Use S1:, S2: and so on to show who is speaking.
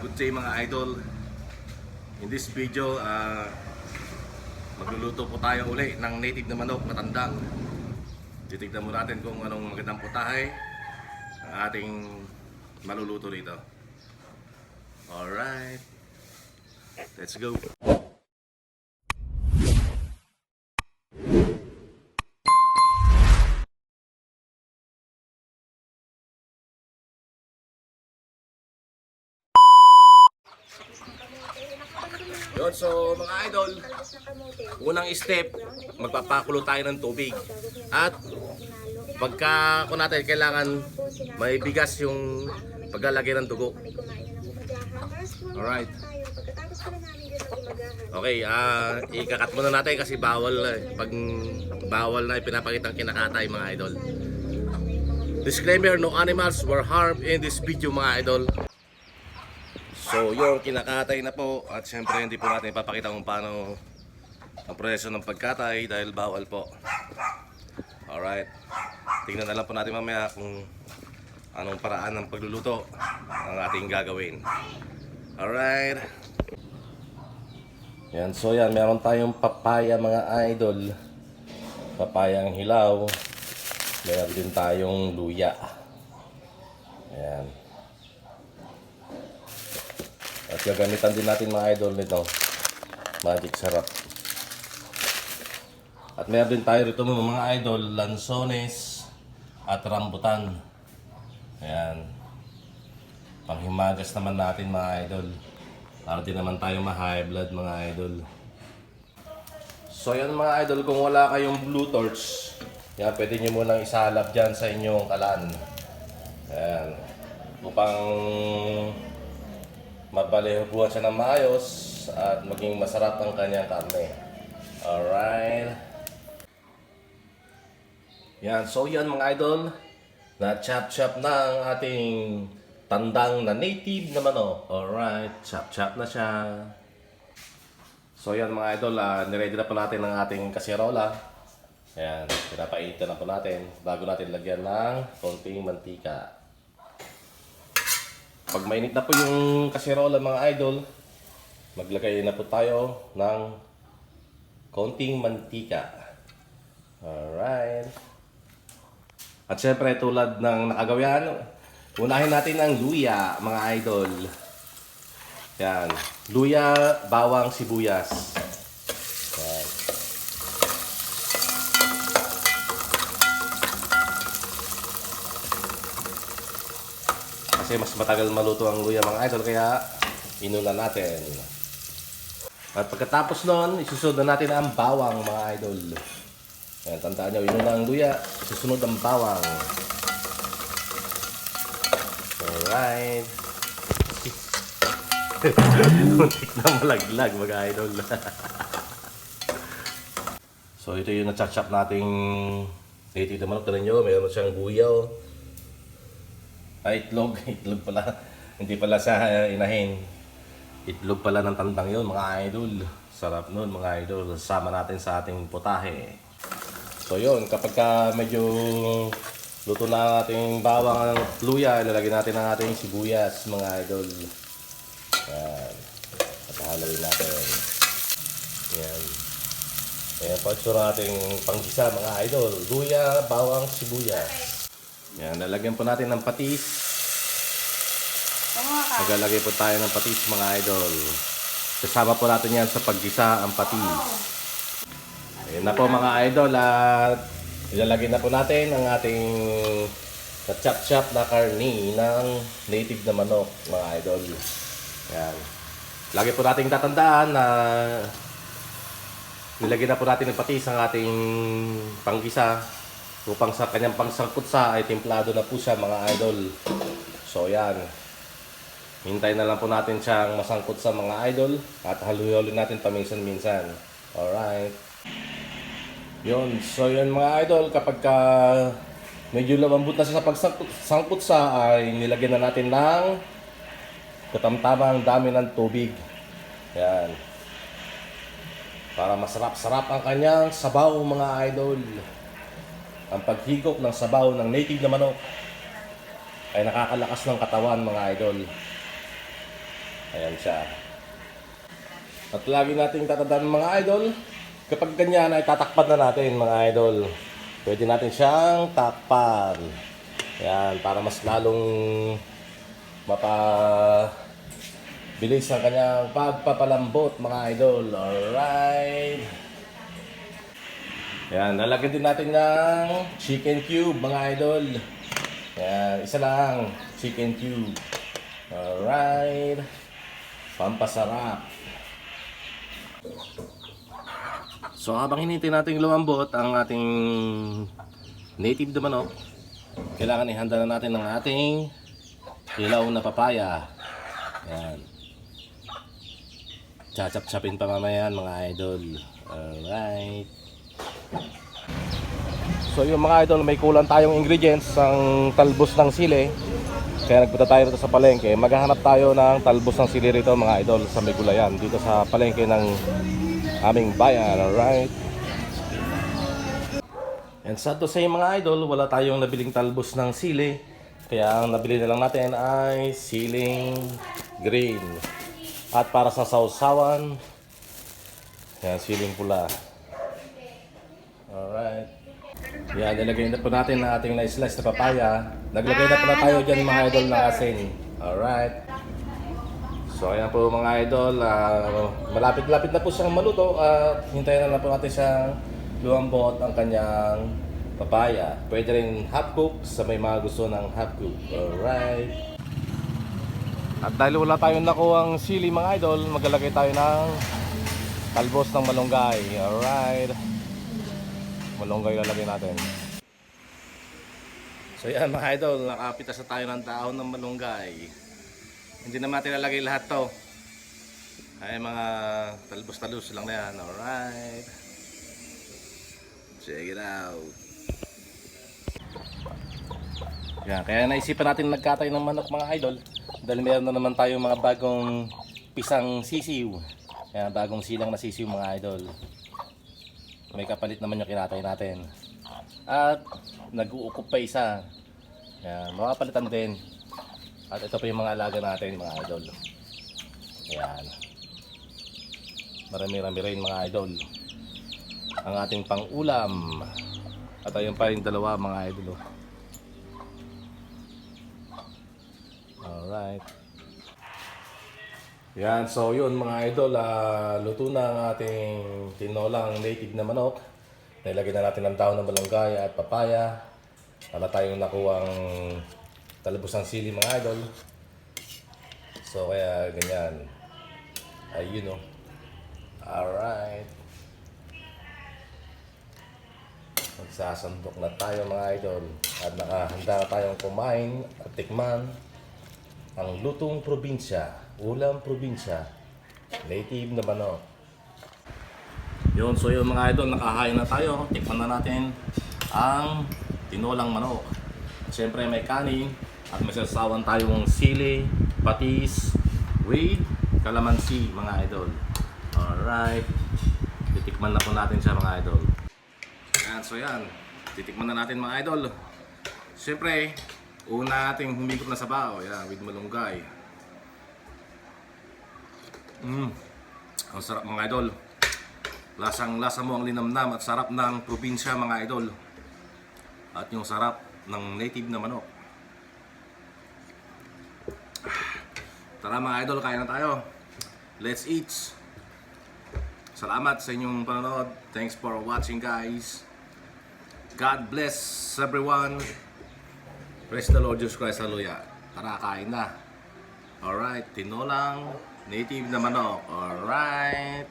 S1: good day mga idol. In this video, magluluto po tayo uli ng native na manok na tandang. Titignan mo natin kung anong magandang putahe ang ating maluluto rito. Alright, let's go. Yun, so mga idol, unang step, magpapakulo tayo ng tubig. At pagka natin kailangan may bigas yung paglalagay ng dugo. Alright. Okay, ikakat muna natin kasi bawal na ipinapakitang kinakatay mga idol. Disclaimer, no animals were harmed in this video mga idol. So yung kinakatay na po at syempre hindi po natin ipapakita kung paano ang proseso ng pagkatay dahil bawal po. Alright, tingnan na lang po natin mamaya kung anong paraan ng pagluluto ang ating gagawin. Alright. Yan, so yan, meron tayong papaya mga idol. Papayang hilaw. Meron din tayong luya. Ayan. At gagamitan din natin mga idol nito magic sarap. At meron din tayo rito mga idol, lansones at rambutan. Ayan. Panghimagas naman natin mga idol. Para din naman tayo ma-high blood mga idol. So yan mga idol, kung wala kayong blue torch, yan, pwede nyo munang isalab dyan sa inyong kalan. Ayan. Upang mabalihubuhan siya ng maayos at maging masarap ang kanyang karne. Alright. Yan, so yan mga idol, na chop-chop na ang ating tandang na native na manok. Alright, chop-chop na siya. So yan mga idol, niready na po natin ang ating kasirola. Yan, pinapainitan na po natin bago natin lagyan ng konting mantika. Pag mainit na po yung kasirola mga idol, maglagay na po tayo ng konting mantika. Alright. At syempre tulad ng nakagawian, unahin natin ang luya mga idol. Yan, luya, bawang, sibuyas. Yan. Kasi mas matagal maluto ang luya mga idol, kaya inuna natin. At pagkatapos nun, isusunod na natin ang bawang mga idol. Yan, tandaan nyo, inuna ang luya, isusunod ang bawang. Alright. Muntik na malaglag mga idol. So ito yung na-chop nating native na manok. Tignan nyo, mayroon siyang buyaw. Itlog pala. Hindi pala sa inahin. Itlog pala ng tandang yun mga idol. Sarap nun mga idol. Sama natin sa ating putahe. So yun, kapag medyo luto na ang ating bawang ng luya, ilalagay natin ang ating sibuyas mga idol. Yan. At haluin natin. Yan. Ayan po itsura ating panggisa mga idol. Luya, bawang, sibuyas. Yan, lalagyan po natin ng patis. Maglalagay po tayo ng patis mga idol. Kasama po natin yan sa paggisa ang patis. Ayan na po mga idol, at ilalagay na po natin ang ating chop-chop na karni ng native na manok mga idol. Yan. Lagi po nating tatandaan na nilagay na po natin ng patis ang ating panggisa upang sa kanyang pangsangkutsa ay templado na po siya mga idol. So yan, hintay na lang po natin siyang masangkot sa mga idol at haluin natin paminsan-minsan. Alright. Yun, so yun mga idol, kapag medyo lumambot na siya sa pagsangkutsa ay nilagyan na natin ng katamtamang dami ng tubig. Yan. Para masarap-sarap ang kanyang sabaw mga idol. Ang paghigop ng sabaw ng native na manok ay nakakalakas ng katawan mga idol. Ayan siya. At lagi nating tatandaan mga idol, kapag ganyan ay tatakpan na natin mga idol. Pwede natin siyang takpan. Ayan, para mas lalong mapabilis ang kanyang pagpapalambot mga idol. Alright. Ayan, lalagyan din natin ng chicken cube mga idol. Ayan, isa lang, chicken cube. Alright. Pampasarap. So habang hinintay natin lumambot ang ating native na manok, kailangan ihanda na natin ang ating hilaw na papaya. Ayan. Chachap-chapin pa mamaya mga idol. Alright. So yung mga idol, may kulang tayong ingredients ang talbos ng sili. Kaya nagpunta tayo rito sa palengke. Maghahanap tayo ng talbos ng sili rito mga idol sa Migulayan, dito sa palengke ng aming bayan. Alright. And sad to say mga idol, wala tayong nabiling talbos ng sili. Kaya ang nabili na lang natin ay siling green. At para sa sausawan, yan, siling pula. Alright. Yan, nilagay na po natin ang ating na-slice na papaya. Naglagay na po na tayo dyan mga idol ng asin. Alright. So ayan po mga idol, malapit-lapit na po siyang maluto at hintayin na lang po natin siyang lumambot ang kanyang papaya. Pwede rin half cook sa may mga gusto ng half cook. Alright. At dahil wala tayong nakuhang sili mga idol, maglalagay tayo ng talbos ng malunggay. Alright. Malunggay lalagay natin. So yan mga idol, nakapitas na tayo ng dahon ng malunggay. Hindi naman natin lalagay lahat to. Ay mga talbos-talbos lang na yan. Alright. Check it out. Yan, kaya naisipan natin nagkatay ng manok mga idol. Dahil meron na naman tayong mga bagong pisang sisiw. Yan, bagong silang na sisiw mga idol. May kapalit naman yung kinatay natin. At nag-uukup pa isa. Yan, makapalitan din. At ito pa yung mga alaga natin mga idol. Ayan. Marami-rami rin mga idol. Ang ating pang-ulam. At ayun pa yung dalawa mga idol. Alright. Yan, so yun mga idol, luto na ang ating tinolang native na manok. Nilagyan na natin ng dahon ng malunggay at papaya. Wala tayong nakuhang talbos ng sili mga idol. So kaya ganyan. Ayun o. Alright. Magsasandok na tayo mga idol. At nakahanda na tayong kumain at tikman ang lutong probinsya. Ulam probinsya. Native na manok. Yun, so yun mga idol, nakahain na tayo. Tikman na natin ang tinolang manok. Siyempre may kanin at may sasawan tayong sili, patis, with kalamansi mga idol. Alright. Titikman na po natin siya mga idol. Yan, so yan. Titikman na natin mga idol. Siyempre, una nating humigop na sabaw. Yan, with malunggay. Ang sarap mga idol. Lasang-lasa mo ang linamnam at sarap ng probinsya mga idol. At yung sarap ng native na manok. Tara mga idol, kain na tayo. Let's eat. Salamat sa inyong panonood. Thanks for watching guys. God bless everyone. Praise the Lord Jesus Christ. Hallelujah. Tara, kain na. Alright, tinolang native na manok. Alright.